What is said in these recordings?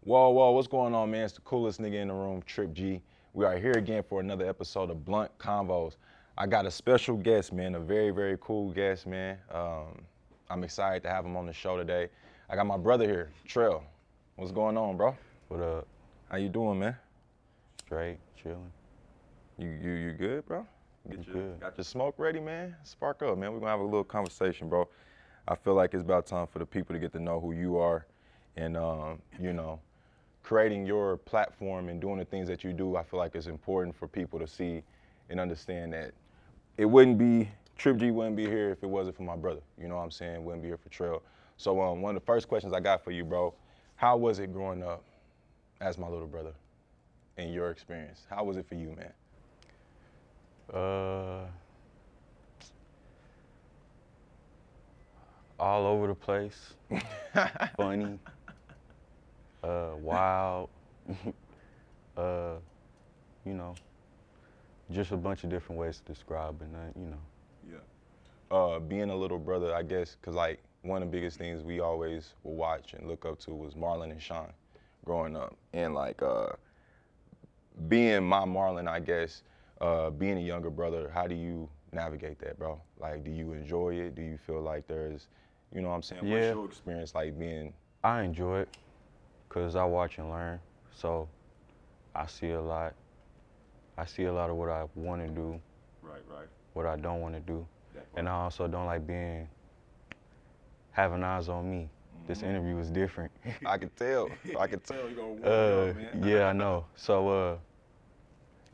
Whoa, whoa, what's going on, man? It's the coolest nigga in the room, Trip G. We are here again for another episode of Blunt Convos. I got a special guest, man, a very, very cool guest, man. I'm excited to have him on the show today. I got my brother here, Trelle. What's going on, bro? What up? How you doing, man? Straight, chilling. You good, bro? Good. Got your smoke ready, man? Spark up, man. We're gonna have a little conversation, bro. I feel like it's about time for the people to get to know who you are and, creating your platform and doing the things that you do. I feel like it's important for people to see and understand that Trip G wouldn't be here if it wasn't for my brother. You know what I'm saying? Wouldn't be here for Trelle. So one of the first questions I got for you, bro, how was it growing up as my little brother in your experience? How was it for you, man? All over the place. Funny. Wild. Just a bunch of different ways to describe it, Yeah. Being a little brother, I guess, because like one of the biggest things we always will watch and look up to was Marlon and Sean growing up. And like being my Marlon, I guess, being a younger brother, how do you navigate that, bro? Like, do you enjoy it? Do you feel like there's, you know what I'm saying? Yeah. What's your experience like being? I enjoy it because I watch and learn. So I see a lot. I see a lot of what I want to do, Right. what I don't want to do. And I also don't like having eyes on me. This interview is different. I can tell. You're going to warm up, man. Yeah, I know. So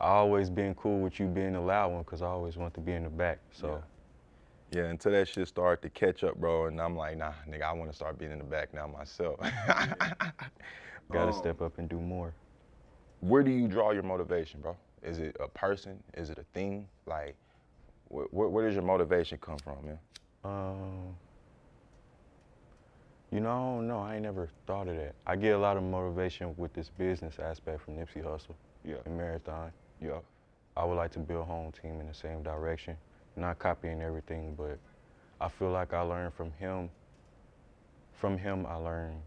I always been cool with you being the loud one because I always want to be in the back. So. Yeah, until that shit started to catch up, bro, and I'm like, nah, nigga, I want to start being in the back now myself. Gotta step up and do more. Where do you draw your motivation, bro? Is it a person? Is it a thing? Like, where does your motivation come from, man? I don't know. I ain't never thought of that. I get a lot of motivation with this business aspect from Nipsey Hussle and Marathon. Yeah. I would like to build home team in the same direction. Not copying everything, but I feel like I learned from him. From him, I learned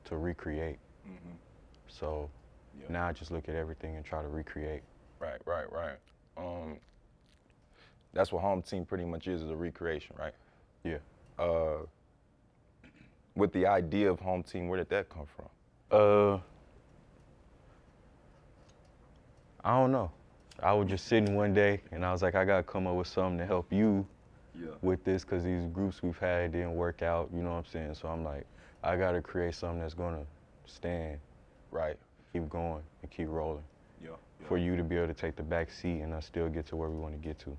to recreate. Mm-hmm. So now I just look at everything and try to recreate. Right. That's what home team pretty much is a recreation, right? Yeah. With the idea of home team, where did that come from? I don't know. I was just sitting one day and I was like, I gotta come up with something to help you with this because these groups we've had didn't work out, you know what I'm saying? So I'm like, I gotta create something that's gonna stand, right? Keep going and keep rolling. For you to be able to take the back seat and us still get to where we want to get to.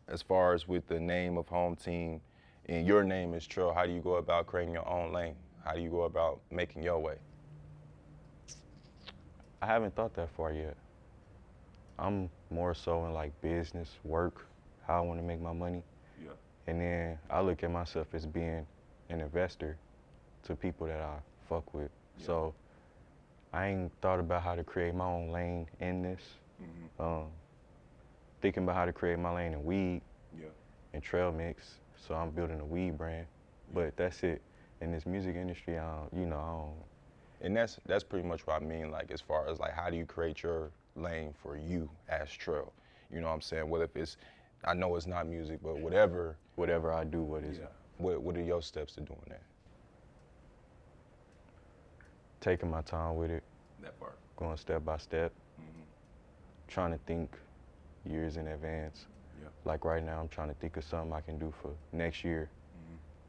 As far as with the name of home team, and your name is Trelle, how do you go about creating your own lane? How do you go about making your way? I haven't thought that far yet. I'm more so in like business, work, how I want to make my money. Yeah. And then I look at myself as being an investor to people that I fuck with. Yeah. So I ain't thought about how to create my own lane in this. Mm-hmm. Thinking about how to create my lane in weed and Trellemix. So I'm building a weed brand, but that's it. In this music industry, I don't. And that's pretty much what I mean, like as far as like how do you create your lane for you as Trelle? You know what I'm saying? Whether if it's, I know it's not music, but whatever. Whatever I do, what is it? What are your steps to doing that? Taking my time with it. That part. Going step by step. Mm-hmm. Trying to think years in advance. Yeah. Like right now, I'm trying to think of something I can do for next year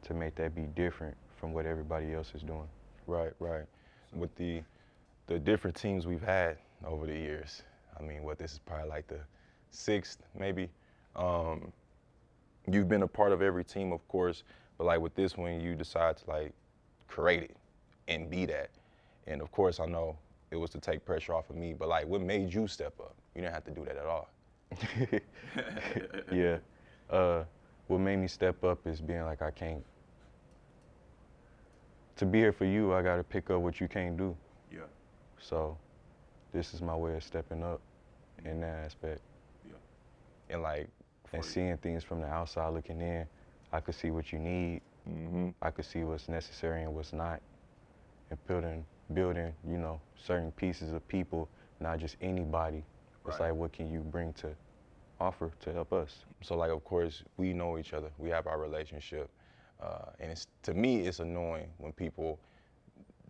to make that be different from what everybody else is doing. Right. With the different teams we've had over the years, I mean, this is probably like the 6th, maybe. You've been a part of every team, of course, but like with this one, you decide to like create it and be that. And of course, I know it was to take pressure off of me, but like what made you step up? You didn't have to do that at all. Yeah. What made me step up is being like, to be here for you, I gotta pick up what you can't do. Yeah. So this is my way of stepping up in that aspect. Yeah. And like, and seeing things from the outside looking in, I could see what you need. Mm-hmm. I could see what's necessary and what's not, and building, you know, certain pieces of people, not just anybody. It's Right. like, what can you bring to offer to help us? So like, of course, we know each other. We have our relationship, and it's to me, it's annoying when people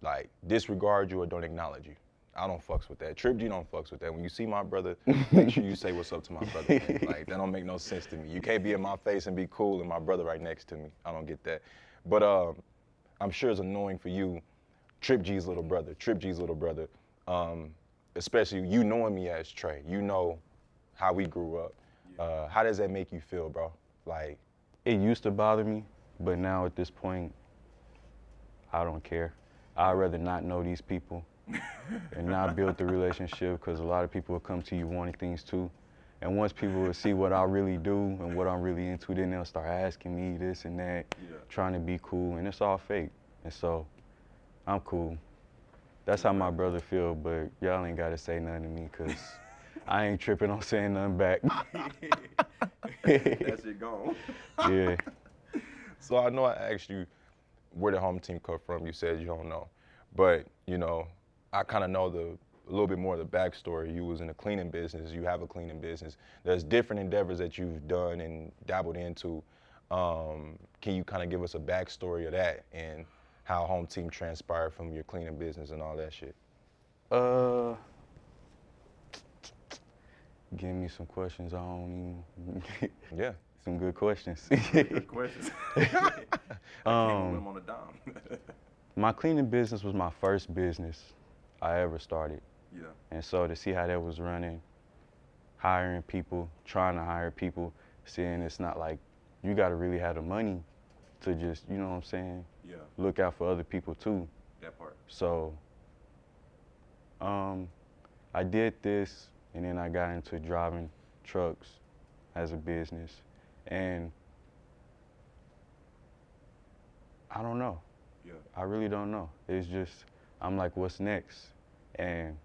like disregard you or don't acknowledge you. I don't fucks with that. Trip G don't fucks with that. When you see my brother, make sure you say what's up to my brother, man. Like that don't make no sense to me. You can't be in my face and be cool and my brother right next to me. I don't get that. But I'm sure it's annoying for you, Trip G's little brother. Trip G's little brother. Especially you knowing me as Trey. You know how we grew up. How does that make you feel, bro? Like, It used to bother me, but now at this point, I don't care. I'd rather not know these people and not build the relationship, because a lot of people will come to you wanting things too. And once people will see what I really do and what I'm really into, then they'll start asking me this and that, trying to be cool, and it's all fake. And so I'm cool. That's how my brother feel, but y'all ain't gotta say nothing to me, because I ain't tripping on saying nothing back. that's it gone. Yeah. So I know I asked you where the home team come from. You said you don't know, but you know, I kind of know a little bit more of the backstory. You was in the cleaning business. You have a cleaning business. There's different endeavors that you've done and dabbled into. Can you kind of give us a backstory of that and how home team transpired from your cleaning business and all that shit? Uh, Give me some questions. I don't even. Yeah. Some good questions. Good questions. I came up with them on a dime. My cleaning business was my first business I ever started. Yeah. And so to see how that was running, hiring people, trying to hire people, seeing it's not like you got to really have the money to just, you know what I'm saying, Yeah. look out for other people too. That part. So I did this, and then I got into driving trucks as a business. And I don't know. Yeah. I really don't know. It's just, I'm like, what's next? And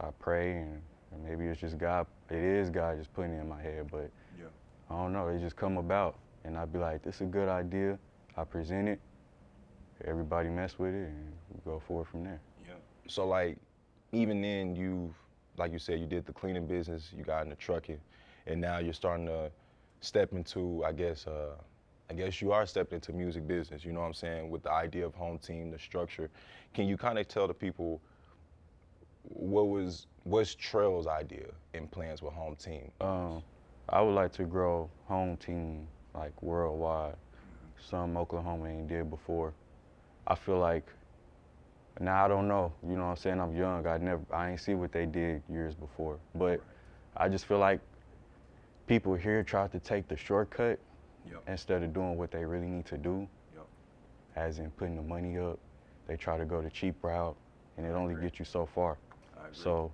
I pray, and maybe it's just God. It is God just putting it in my head, but Yeah. I don't know. It just come about, and I'd be like, this is a good idea. I present it. Everybody mess with it, and we go forward from there. Yeah. So like, even then, like you said, you did the cleaning business, you got into trucking, and now you're starting to step into, I guess you are stepping into music business. You know what I'm saying? With the idea of home team, the structure. Can you kind of tell the people what's Trelle's idea and plans with home team? I would like to grow home team like worldwide. Some Oklahoma ain't did before. I feel like, now I don't know, you know what I'm saying, I'm young, I ain't see what they did years before, but I just feel like people here try to take the shortcut instead of doing what they really need to do, as in putting the money up. They try to go the cheap route, and it only gets you so far. So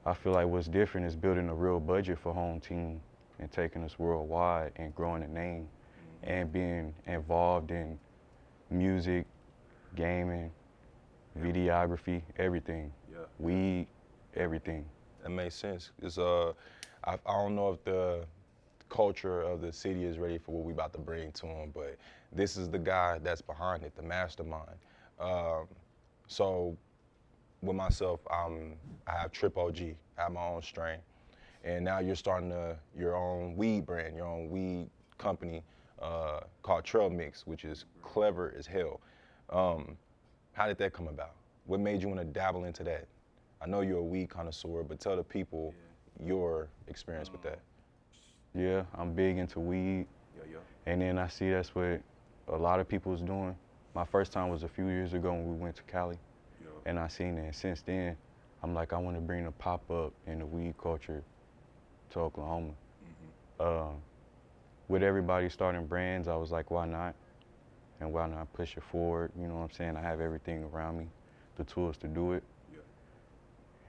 I feel like what's different is building a real budget for home team and taking us worldwide and growing a name and being involved in music, gaming, videography, everything. Weed, everything. That makes sense. It's I don't know if the culture of the city is ready for what we about to bring to them, but this is the guy that's behind it, the mastermind. So with myself, I have Trip OG, I have my own strain, and now you're starting your own weed brand, your own weed company called Trellemix, which is clever as hell. How did that come about? What made you want to dabble into that? I know you're a weed connoisseur, but tell the people your experience with that. Yeah, I'm big into weed. And then I see that's what a lot of people is doing. My first time was a few years ago when we went to Cali. And I seen it, and since then, I'm like, I want to bring a pop-up in the weed culture to Oklahoma. With everybody starting brands, I was like, why not? And why not push it forward? You know what I'm saying? I have everything around me, the tools to do it.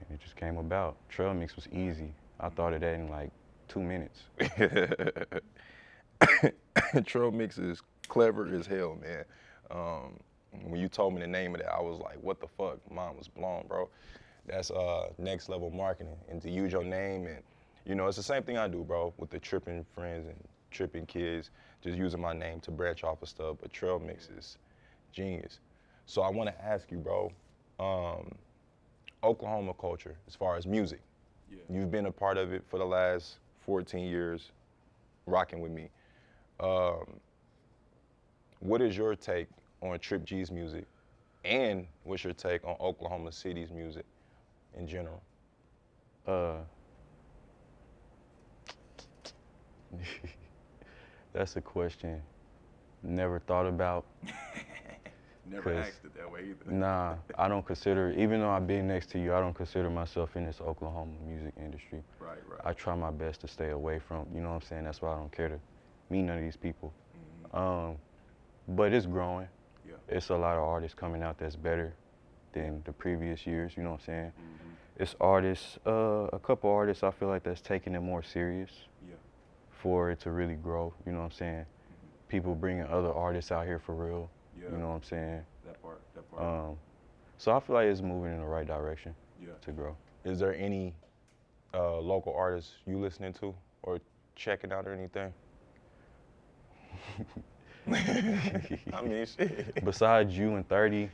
And it just came about. Trellemix was easy. I thought of that in like 2 minutes. Trellemix is clever as hell, man. When you told me the name of that, I was like, what the fuck? Mine was blown, bro. That's next level marketing. And to use your name, and you know, it's the same thing I do, bro, with the tripping friends and tripping kids, just using my name to branch off of stuff. But Trellemix is genius. So I want to ask you, bro, Oklahoma culture as far as music. Yeah. You've been a part of it for the last 14 years, rocking with me. What is your take on Trip G's music, and what's your take on Oklahoma City's music in general? That's a question never thought about. Never 'Cause- asked it that way either. Nah, I don't consider, even though I've been next to you, I don't consider myself in this Oklahoma music industry. Right, right. I try my best to stay away from, you know what I'm saying? That's why I don't care to meet none of these people. But it's growing. Yeah. It's a lot of artists coming out that's better than the previous years, you know what I'm saying? It's artists, a couple artists I feel like that's taking it more serious Yeah. for it to really grow, you know what I'm saying? People bringing other artists out here for real, Yeah. you know what I'm saying? That part. So I feel like it's moving in the right direction Yeah. to grow. Is there any local artists you listening to or checking out or anything? I mean, shit. Besides you and 30,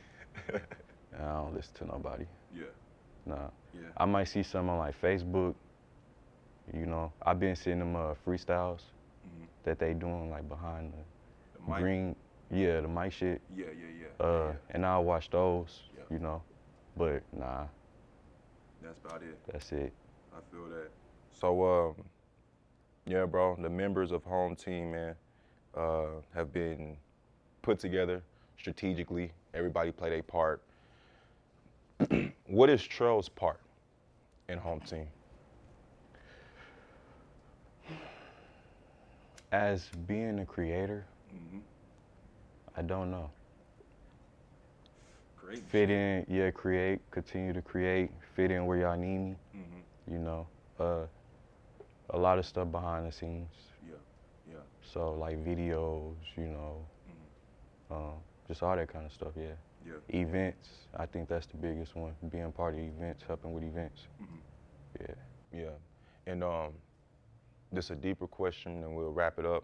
I don't listen to nobody. Yeah. Nah. Yeah. I might see some on like Facebook. You know, I've been seeing them freestyles that they doing like behind the The mic? green, yeah, the mic shit. Yeah, yeah, yeah. Yeah. And I'll watch those, Yeah. you know. But nah, That's about it. that's it. I feel that. So, yeah, bro, the members of Home Team, man, have been put together strategically. Everybody play their part. What is Trelle's part in Home Team? As being a creator, I don't know. Great. Fit in, yeah, create, continue to create, fit in where y'all need me. You know, a lot of stuff behind the scenes. Yeah. Yeah. So like videos, you know, just all that kind of stuff, yeah. Yeah. Events, I think that's the biggest one, being part of events, helping with events. Yeah. Yeah, and this a deeper question, and we'll wrap it up.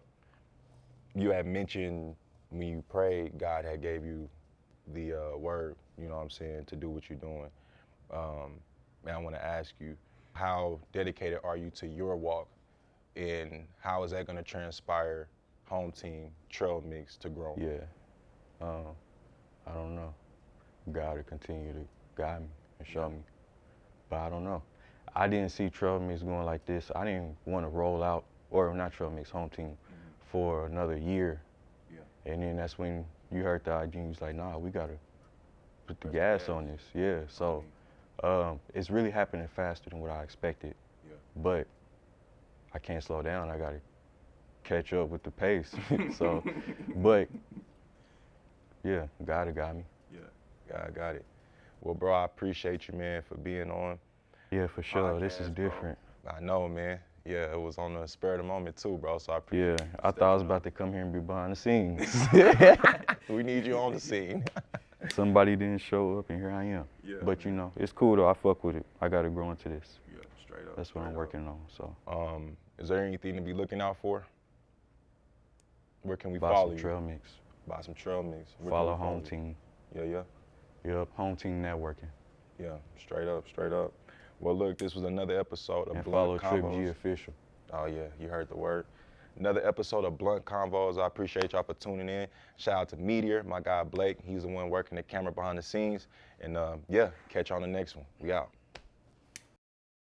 You had mentioned when you prayed, God had gave you the word, you know what I'm saying, to do what you're doing. And I want to ask you, how dedicated are you to your walk, and how is that going to transpire Home Team Trellemix to grow? Yeah. I don't know. God will continue to guide me and show me. But I don't know. I didn't see Trellemix going like this. I didn't want to roll out, or not Trellemix, Home Team, for another year. Yeah. And then that's when you heard the idea and you was like, nah, we got to put the Press gas gas. on this. Yeah, so it's really happening faster than what I expected. Yeah. But I can't slow down. I got to catch up with the pace. So, but yeah, God got me. Yeah. God got it. Well, bro, I appreciate you, man, for being on. Yeah, for sure. This is Podcast, bro. different. I know, man. Yeah, it was on the spur of the moment too, bro. So I Yeah, appreciate you I thought I was about to come here and be behind the scenes. We need you on the scene. Somebody didn't show up and here I am. Yeah, But you man. know, it's cool though. I fuck with it. I got to grow into this. Yeah. Straight up. That's what I'm straight up. working on. So Is there anything to be looking out for? Where can we buy follow some you? trail mix. Buy some Trellemix. Where can Follow we Home you? Team. Yeah, yeah. Yep, Home Team networking. Yeah, straight up, straight up. Well, look, this was another episode of And Blunt follow Trip G Convos. official. Oh yeah, you heard the word. Another episode of Blunt Convos. I appreciate y'all for tuning in. Shout out to Meteor, my guy Blake. He's the one working the camera behind the scenes. And yeah, catch you on the next one. We out.